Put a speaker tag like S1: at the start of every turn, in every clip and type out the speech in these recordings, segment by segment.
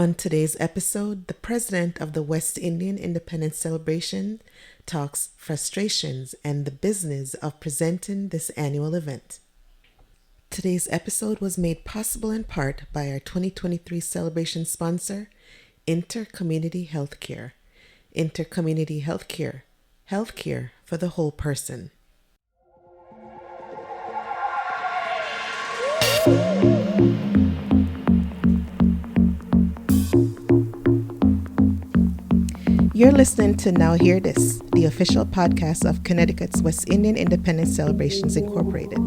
S1: On today's episode, the president of the West Indian Independence Celebration talks frustrations and the business of presenting this annual event. Today's episode was made possible in part by our 2023 celebration sponsor, Intercommunity Healthcare. Intercommunity Healthcare, healthcare for the whole person. You're listening to Now Hear This, the official podcast of Connecticut's West Indian Independence Celebrations Incorporated.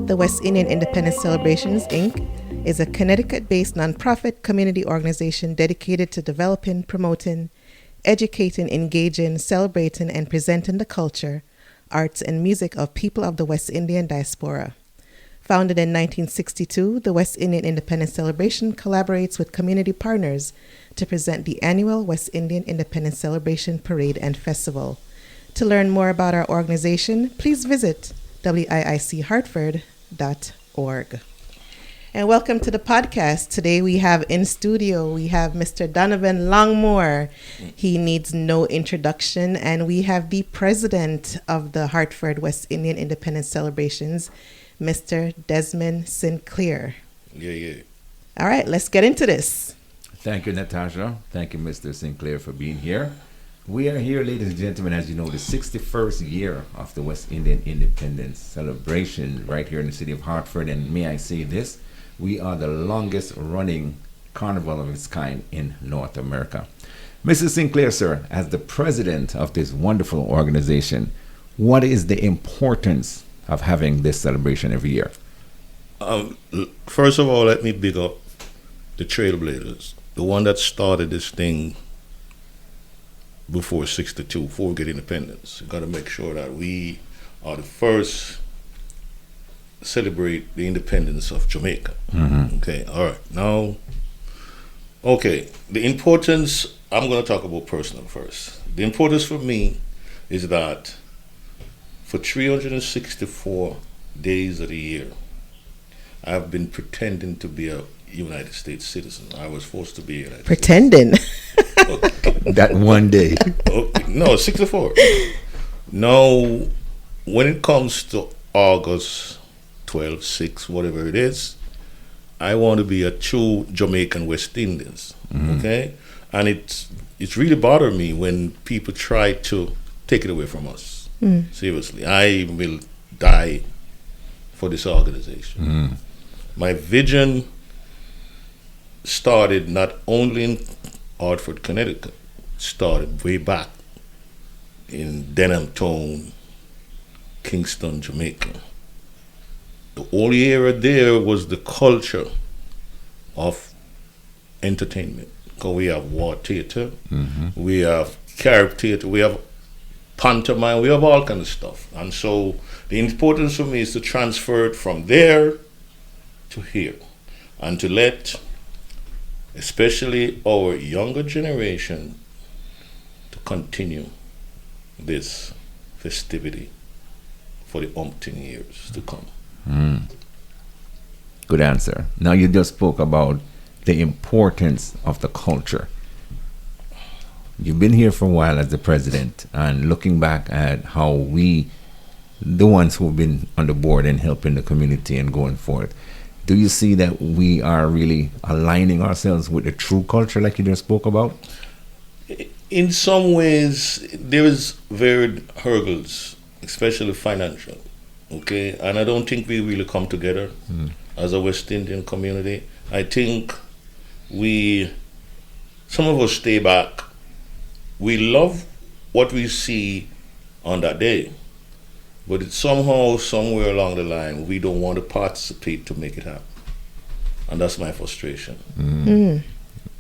S1: The West Indian Independence Celebrations, Inc. is a Connecticut-based nonprofit community organization dedicated to developing, promoting, educating, engaging, celebrating, and presenting the culture, arts, and music of people of the West Indian diaspora. Founded in 1962, the West Indian Independence Celebration collaborates with community partners to present the annual West Indian Independence Celebration Parade and Festival. To learn more about our organization, please visit wiichohartford.org. And welcome to the podcast. Today we have in studio, we have Mr. Donovan Longmore. He needs no introduction. And we have the president of the Hartford West Indian Independence Celebrations, Mr. Desmond Sinclair.
S2: Yeah.
S1: All right, let's get into this.
S2: Thank you, Natasha. Thank you, Mr. Sinclair, for being here. We are here, ladies and gentlemen, as you know, the 61st year of the West Indian Independence Celebration right here in the city of Hartford. And may I say this, we are the longest running carnival of its kind in North America. Mr. Sinclair, sir, as the president of this wonderful organization, what is the importance of having this celebration every year?
S3: First of all, let me big up the trailblazers, the one that started this thing before 62, before we get independence. We've got to make sure that we are the first to celebrate the independence of Jamaica.
S2: Mm-hmm.
S3: Okay, all right. Now, the importance, I'm going to talk about personal first. The importance for me is that for 364 days of the year, I've been pretending to be a United States citizen. I was forced to be a United
S1: Pretending.
S3: States.
S2: That one day.
S3: No, 64. Now, when it comes to August 12, 6, whatever it is, I want to be a true Jamaican West Indian. Okay? And it's really bothered me when people try to take it away from us. Seriously, I will die for this organization. My vision started not only in Hartford, Connecticut, started way back in Denhamtown, Kingston, Jamaica. The only era there was the culture of entertainment. Because we have war theater, we have character theater, we have pantomime, we have all kind of stuff. And so the importance for me is to transfer it from there to here and to let especially our younger generation to continue this festivity for the umpteen years to come.
S2: Good answer. Now you just spoke about the importance of the culture. You've been here for a while as the president, and looking back at how we, the ones who've been on the board and helping the community and going forth, do you see that we are really aligning ourselves with the true culture like you just spoke about?
S3: In some ways, there is varied hurdles, especially financial, okay? And I don't think we really come together as a West Indian community. I think some of us stay back. We love what we see on that day, but it's somehow, somewhere along the line, we don't want to participate to make it happen. And that's my frustration.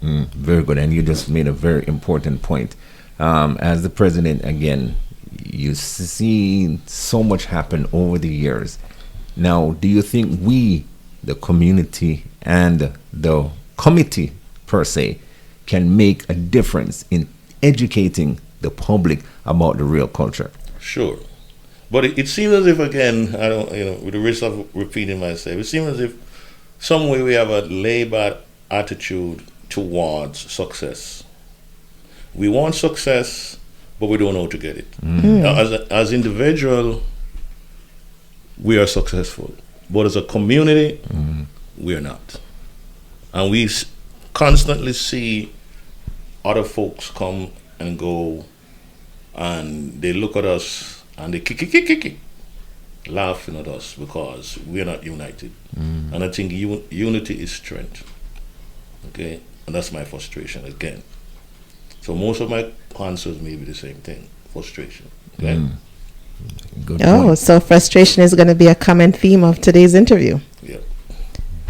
S2: Very good. And you just made a very important point. As the president, again, you've seen so much happen over the years. Now, do you think we, the community and the committee per se, can make a difference in educating the public about the real culture?
S3: Sure. But it seems as if, again, I don't, with the risk of repeating myself, it seems as if some way we have a laid-back attitude towards success. We want success, but we don't know how to get it. Now, as individual, we are successful, but as a community, we are not. And we constantly see other folks come and go, and they look at us and they kick, laughing at us because we are not united. And I think unity is strength. Okay, and that's my frustration again. So most of my answers may be the same thing: frustration. Okay.
S2: Good
S1: Oh,
S2: point.
S1: so frustration is going to be a common theme of today's interview.
S3: Yeah.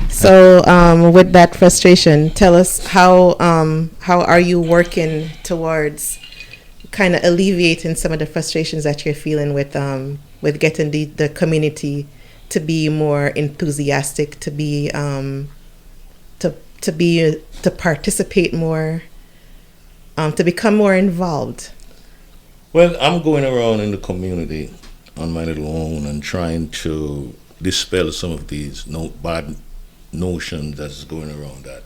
S1: So, with that frustration, tell us how are you working towards kind of alleviating some of the frustrations that you're feeling with getting the community to be more enthusiastic, to be to participate more, to become more involved.
S3: Well, I'm going around in the community on my little own and trying to dispel some of these bad notions that's going around that,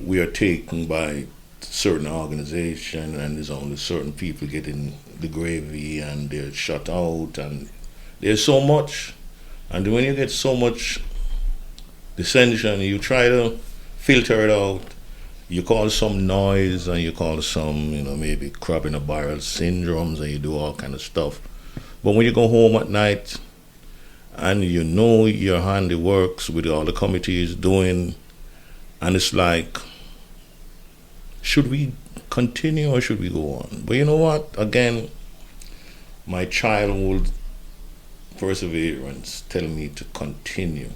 S3: we are taken by certain organization and there's only certain people getting the gravy and they're shut out and there's so much. And when you get so much dissension, you try to filter it out. You call some noise and you call some, maybe crab in a barrel syndromes and you do all kind of stuff. But when you go home at night and your handiworks with all the committees doing, and it's like, should we continue or should we go on? But you know what? Again, my childhood perseverance tell me to continue.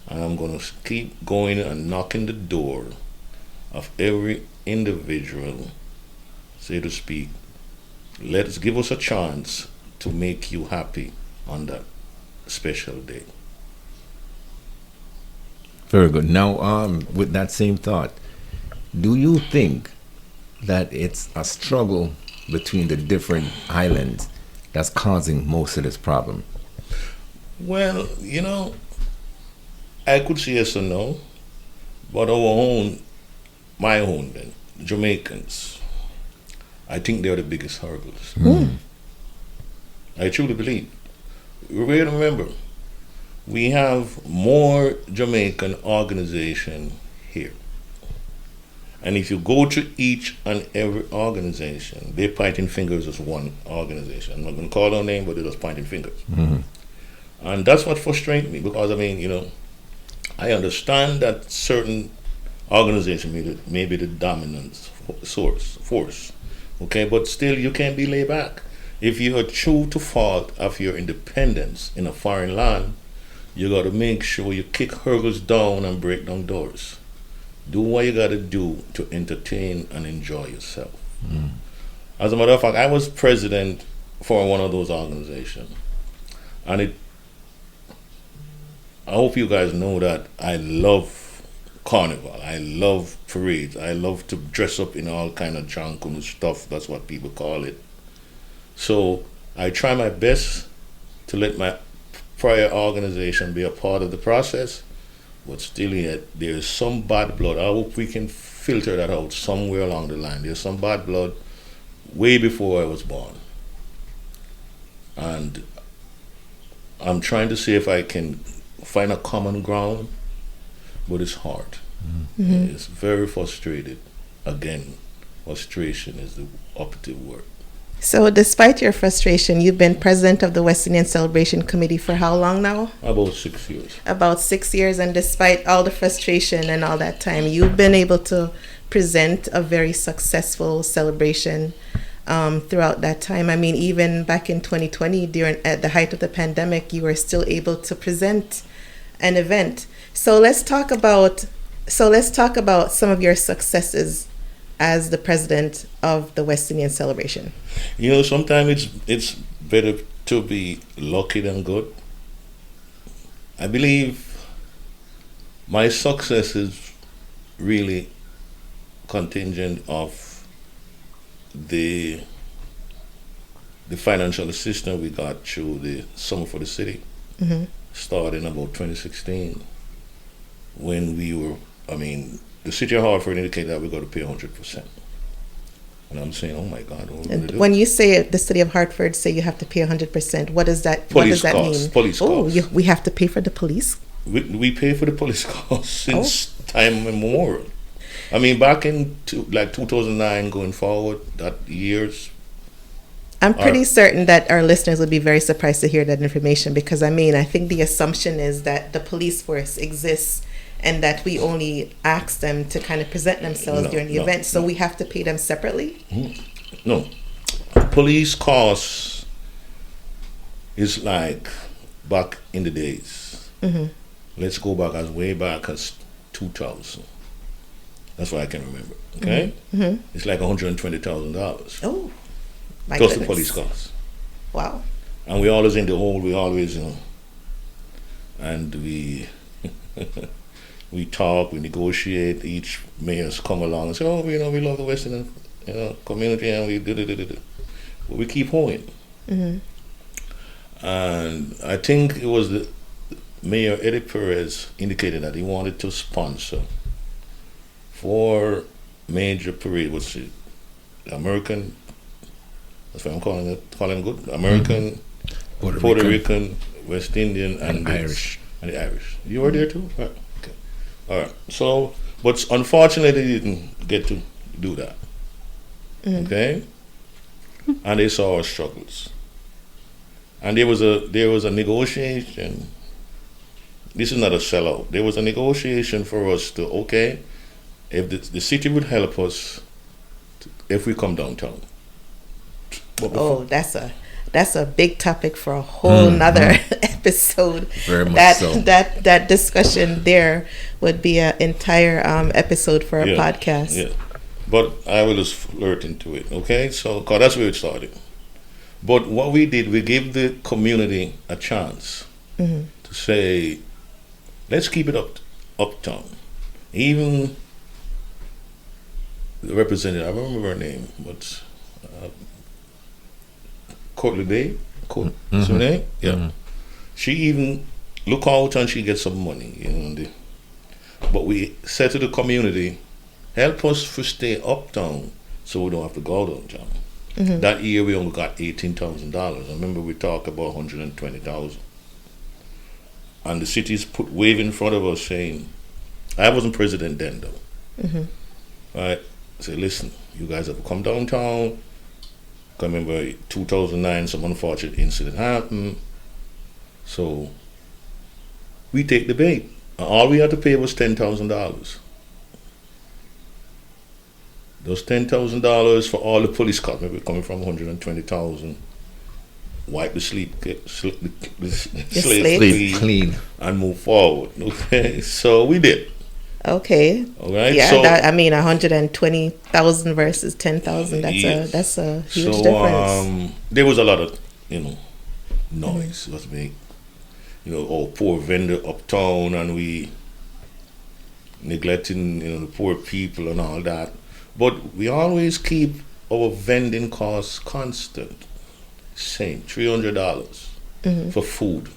S3: And I'm going to keep going and knocking the door of every individual, so to speak. Give us a chance to make you happy on that special day.
S2: Very good. Now, with that same thought, do you think that it's a struggle between the different islands that's causing most of this problem?
S3: Well, I could say yes or no, but my own then, Jamaicans, I think they're the biggest hurdles. I truly believe. We remember, we have more Jamaican organization here. And if you go to each and every organization, they're pointing fingers as one organization. I'm not going to call their name, but they're just pointing fingers. And that's what frustrates me because, I understand that certain organization may be the dominant force, okay? But still, you can't be laid back. If you are true to fault of your independence in a foreign land, you got to make sure you kick hurdles down and break down doors. Do what you got to do to entertain and enjoy yourself. As a matter of fact, I was president for one of those organizations. And I hope you guys know that I love carnival. I love parades. I love to dress up in all kind of junk and stuff. That's what people call it. So I try my best to let my prior organization be a part of the process, but still yet there's some bad blood. I hope we can filter that out somewhere along the line. There's some bad blood way before I was born. And I'm trying to see if I can find a common ground, but it's hard. It's very frustrated. Again, frustration is the operative word.
S1: So despite your frustration, you've been president of the West Indian Celebration Committee for how long now?
S3: About 6 years.
S1: About 6 years, and despite all the frustration and all that time, you've been able to present a very successful celebration throughout that time. Even back in 2020, at the height of the pandemic, you were still able to present an event. So let's talk about some of your successes as the president of the West Indian Celebration.
S3: Sometimes it's better to be lucky than good. I believe my success is really contingent of the financial assistance we got through the Summer for the City, starting about 2016, when we were, the city of Hartford indicated that we got to pay 100%. And I'm saying, oh my God, what are we going to do?
S1: When you say the city of Hartford say you have to pay 100%, what does that mean?
S3: Police costs.
S1: We have to pay for the police?
S3: We pay for the police costs since time immemorial. I mean, back in 2009 going forward, that years.
S1: I'm pretty certain that our listeners would be very surprised to hear that information because, I think the assumption is that the police force exists and that we only ask them to kind of present themselves during the event, so we have to pay them separately?
S3: No. Police costs is like back in the days. Mm-hmm. Let's go back way back as 2000. That's what I can remember. Okay? Mm-hmm. It's like $120,000.
S1: Oh, my
S3: plus
S1: goodness.
S3: The police costs.
S1: Wow.
S3: And we always in the hole, and we we talk, we negotiate. Each mayor's come along and say, "Oh, we love the Western, community, and we do." But we keep going. Mm-hmm. And I think it was the Mayor Eddie Perez indicated that he wanted to sponsor 4 major parades. What's it? American. That's what I'm calling it. Good. American, Puerto Rican, West Indian, and
S2: Irish.
S3: And the Irish. You were there too? Right. Okay. All right. So, but unfortunately, they didn't get to do that. Mm-hmm. Okay. And they saw our struggles. And there was a negotiation. This is not a sellout. There was a negotiation for us to, if the city would help us if we come downtown.
S1: That's a big topic for a whole nother episode.
S2: Very much so.
S1: That discussion there would be an entire episode for a podcast.
S3: Yeah, but I will just flirt into it, okay? So, cause that's where it started. But what we did, we gave the community a chance to say, let's keep it uptown. Even the representative, I don't remember her name, but Courtly Day, yeah. She even look out and she gets some money, but we said to the community, help us to stay uptown so we don't have to go downtown. Mm-hmm. That year we only got $18,000. I remember we talked about $120,000, and the city's put wave in front of us saying, I wasn't president then though. Mm-hmm. Right? Say, listen, you guys have to come downtown. I remember 2009, some unfortunate incident happened. So we take the bait. All we had to pay was $10,000. Those $10,000 for all the police costs, maybe coming from $120,000. Wipe the slate clean and move forward. Okay, so we did.
S1: Okay.
S3: All right.
S1: Yeah,
S3: so,
S1: 120,000 versus 10,000. That's a huge difference.
S3: There was a lot of noise. Was big. Poor vendor uptown, and we neglecting the poor people and all that. But we always keep our vending costs constant. Same, $300 for food.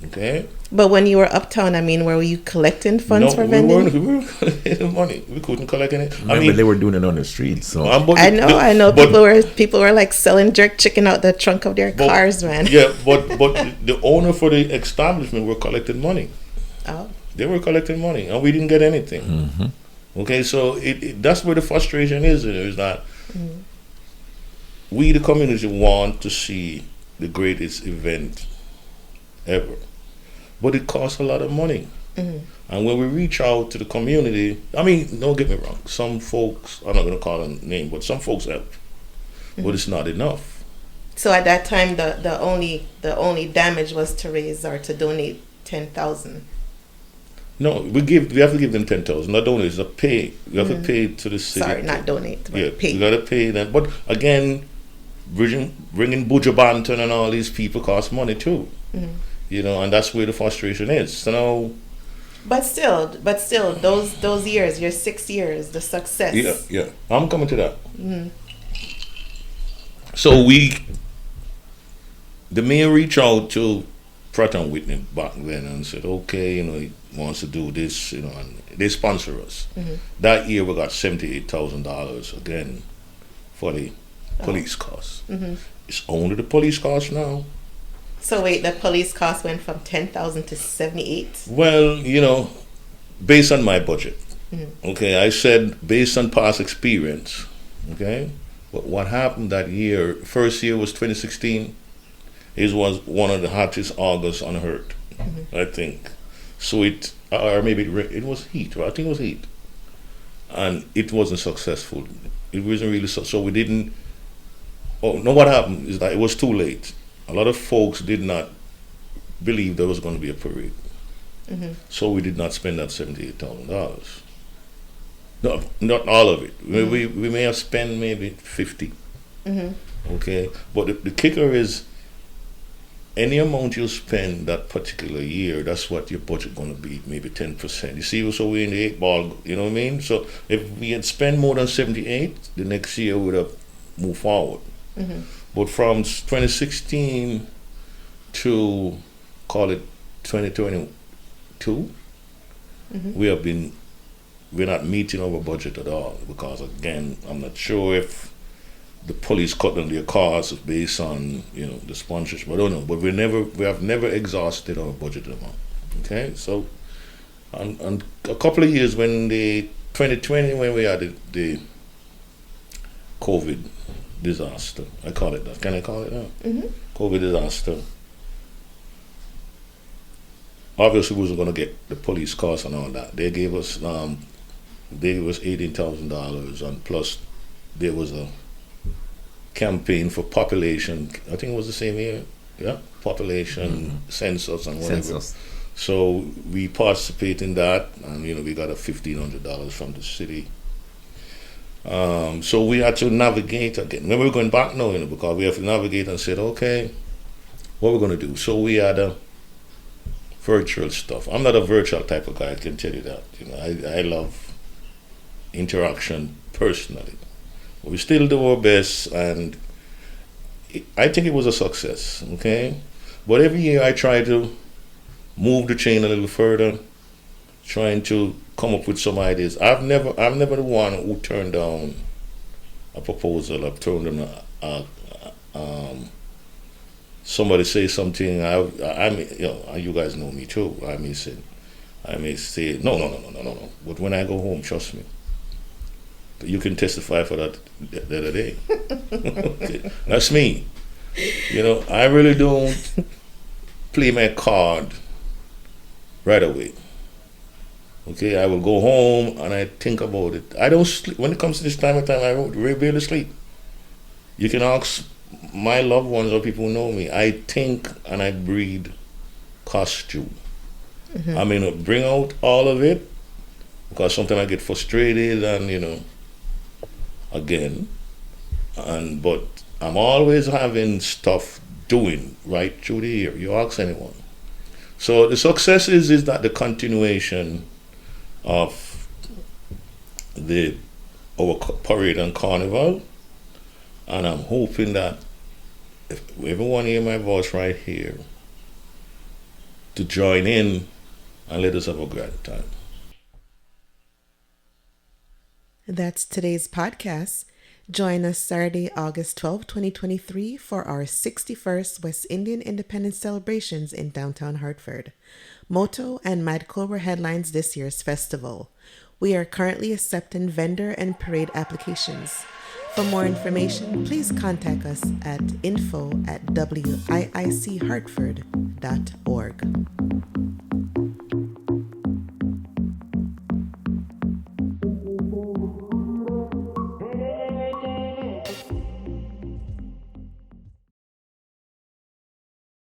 S3: Okay.
S1: But when you were uptown, were you collecting funds for vending?
S3: We weren't collecting money. We couldn't collect any.
S2: They were doing it on the street. So
S1: I know. People were like selling jerk chicken out the trunk of their cars, man.
S3: Yeah, but the owner for the establishment were collecting money.
S1: Oh.
S3: They were collecting money, and we didn't get anything. Mm-hmm. Okay, so that's where the frustration is that we, the community, want to see the greatest event ever. But it costs a lot of money. Mm-hmm. And when we reach out to the community, don't get me wrong, some folks, I'm not going to call them name, but some folks help. Mm-hmm. But it's not enough.
S1: So at that time, the only damage was to raise or to donate 10,000.
S3: No, we have to give them 10,000. Not donate, it's a pay. We have to pay to the city.
S1: Sorry, not donate, but pay.
S3: We got to pay them. But again, bringing Buja Banton and all these people cost money too. Mm-hmm. And that's where the frustration is. So now,
S1: but still, those years, your 6 years, the success.
S3: Yeah, I'm coming to that. Mm-hmm. So the mayor reached out to Pratt and Whitney back then and said, okay, wants to do this, and they sponsor us. That year we got $78,000 again for the police costs. It's only the police costs now.
S1: So wait, the police cost went from 10,000 to 78.
S3: Well, based on my budget. Okay, I said based on past experience. Okay, but what happened that year? First year was 2016. It was one of the hottest August on earth, I think. So or maybe it was heat. I think it was heat, and it wasn't successful. It wasn't really so we didn't. Oh no! What happened is that it was too late. A lot of folks did not believe there was going to be a parade, so we did not spend that $78,000. No, not all of it. We may have spent maybe 50. Okay, but the kicker is any amount you spend that particular year, that's what your budget going to be, maybe 10%. You see, so we're in the 8 ball, you know what I mean? So if we had spent more than 78, the next year we would have moved forward. But from 2016 to, call it 2022, we're not meeting our budget at all, because again, I'm not sure if the police cut down their costs based on the sponsorship. I don't know, but we have never exhausted our budget amount. Okay, so on a couple of years when the 2020 when we had the COVID disaster, I call it that. Can I call it that? COVID disaster. Obviously, we wasn't going to get the police costs and all that. They gave us $18,000, and plus there was a campaign for population. I think it was the same year. Yeah, population census and whatever. Census. So we participate in that, and we got a $1,500 from the city. So we had to navigate again. When we're going back now, because we have to navigate and said, okay, what we're going to do. So we had a virtual stuff. I'm not a virtual type of guy, I can tell you that. I love interaction personally. We still do our best, and I think it was a success, okay? But every year I try to move the chain a little further, trying to come up with some ideas. I'm never the one who turned down a proposal. I've turned down somebody say something. You guys know me too. I may say no. But when I go home, trust me, you can testify for that the other day. Okay. That's me. I really don't play my card right away. Okay, I will go home and I think about it. I don't sleep. When it comes to this time of time, I barely sleep. You can ask my loved ones or people who know me. I think and I breathe costume. I may not bring out all of it, because sometimes I get frustrated and again, but I'm always having stuff doing right through the year. You ask anyone. So the success is that the continuation of our parade and carnival, and I'm hoping that if everyone hear my voice right here, to join in and let us have a great time.
S1: That's today's podcast. Join us Saturday, August 12, 2023 for our 61st West Indian Independence celebrations in downtown Hartford. Motto and Madco were headlines this year's festival. We are currently accepting vendor and parade applications. For more information, please contact us at info@wiichartford.org.